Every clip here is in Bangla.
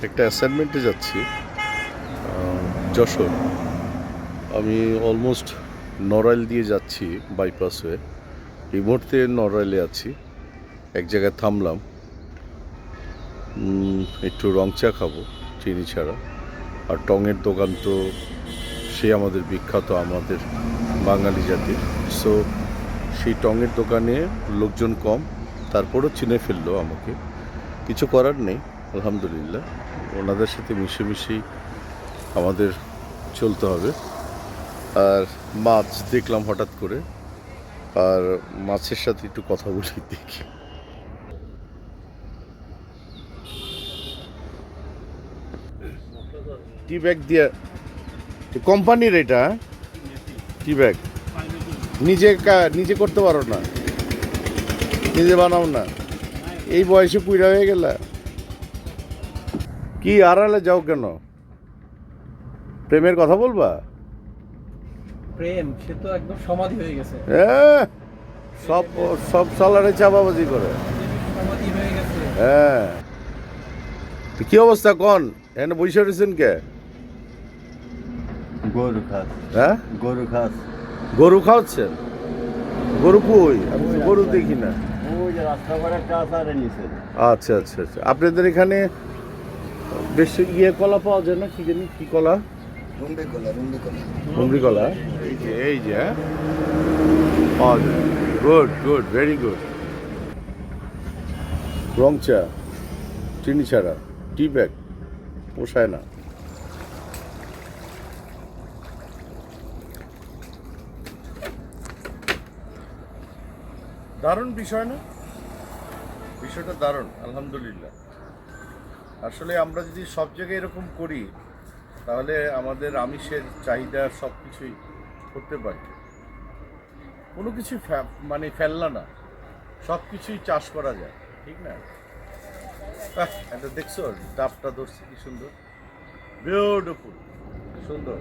একটা অ্যাসাইনমেন্টে যাচ্ছি যশোর। আমি অলমোস্ট নড়াইল দিয়ে যাচ্ছি বাইপাস হয়ে। এই মুহূর্তে নড়াইলে আছি, এক জায়গায় থামলাম, একটু রং চা খাবো চিনি ছাড়া। আর টঙের দোকান তো সে আমাদের বিখ্যাত, আমাদের বাঙালি জাতির। সো সেই টঙের দোকানে লোকজন কম, তারপরও চিনে ফেললো আমাকে। কিছু করার নেই, আলহামদুলিল্লাহ। ওনাদের সাথে মিশেমিশেই আমাদের চলতে হবে। আর মাছ দেখলাম হঠাৎ করে, আর মাছের সাথে একটু কথা বলি দেখি। টি ব্যাগ দিয়ে কোম্পানির এটা টি ব্যাগ নিজে করতে পারো না, নিজে বানাও না? এই বয়সে পুইরা হয়ে গেলা, কি আড়ালে যাও কেন? প্রেমের কথা বলবা? প্রেম সে তো একদম সমাধি হয়ে গেছে। সব সব সালারে চাপাবাজি করে। সমাধি হয়ে গেছে। হ্যাঁ, কি অবস্থা কন? এখানে বসে রয়েছেন কে? গরু খাস। হ্যাঁ, গরু খাস। গরু খাওয়াচ্ছেন? গরু কই? আমি তো গরু দেখি না। ওই যে রাস্তা করে একটা আসারে নিচে। আচ্ছা আচ্ছা আচ্ছা, আপনাদের এখানে বেশ কলা পাওয়া যায় না? কি জানি কি কলা? রুম্বে কলা। কুমড়ি কলা। এই যে হ্যাঁ, পাওয়া যায়। Good good, very good. রং চা চিনি ছাড়া, টি ব্যাগ পোষায় না। দারুণ বিষয় না? বিষয়টা দারুণ, আলহামদুলিল্লাহ। আসলে আমরা যদি সব জায়গায় এরকম করি, তাহলে আমাদের আমিষের চাহিদা সব কিছুই করতে পারি। কোনো কিছু মানে ফেললা না, সব কিছুই চাষ করা যায়, ঠিক না? এটা দেখছো ডাবটা ধরছে কি সুন্দর, বিউটিফুল, সুন্দর।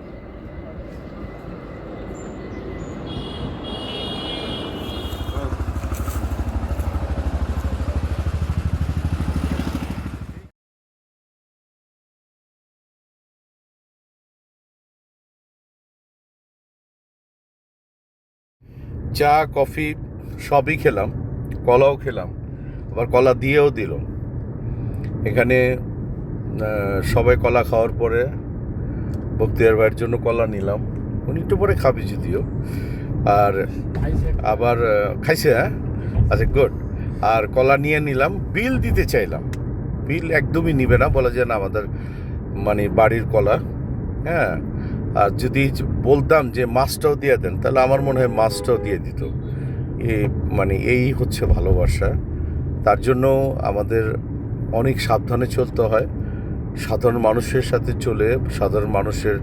চা কফি সবই খেলাম, কলাও খেলাম, আবার কলা দিয়েও দিল। এখানে সবাই কলা খাওয়ার পরে বক্তিয়ার ভাইয়ের জন্য কলা নিলাম। উনি একটু পরে খাবি যদিও। আর আবার খাইছে, হ্যাঁ, আচ্ছা গুড। আর কলা নিয়ে নিলাম, বিল দিতে চাইলাম। বিল একদমই নিবে না, বলা যায় না আমাদের মানে বাড়ির কলা। হ্যাঁ, আর যদি বলতাম যে মাছটাও দিয়ে দেন, তাহলে আমার মনে হয় মাছটাও দিয়ে দিত। মানে এই হচ্ছে ভালোবাসা। তার জন্য আমাদের অনেক সাবধানে চলতে হয়। সাধারণ মানুষের সাথে চলে সাধারণ মানুষের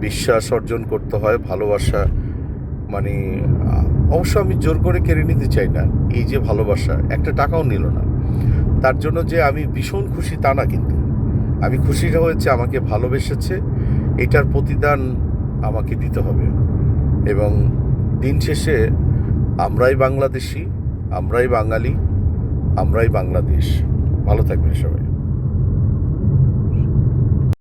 বিশ্বাস অর্জন করতে হয়। ভালোবাসা মানে অবশ্য আমি জোর করে কেড়ে নিতে চাই না। এই যে ভালোবাসা, একটা টাকাও নিল না। তার জন্য যে আমি ভীষণ খুশি তা না, কিন্তু আমি খুশি হয়েছে আমাকে ভালোবেসেছে, এটার প্রতিদান আমাকে দিতে হবে। এবং দিন শেষে আমরাই বাংলাদেশি, আমরাই বাঙালি, আমরাই বাংলাদেশ। ভালো থাকবেন সবাই।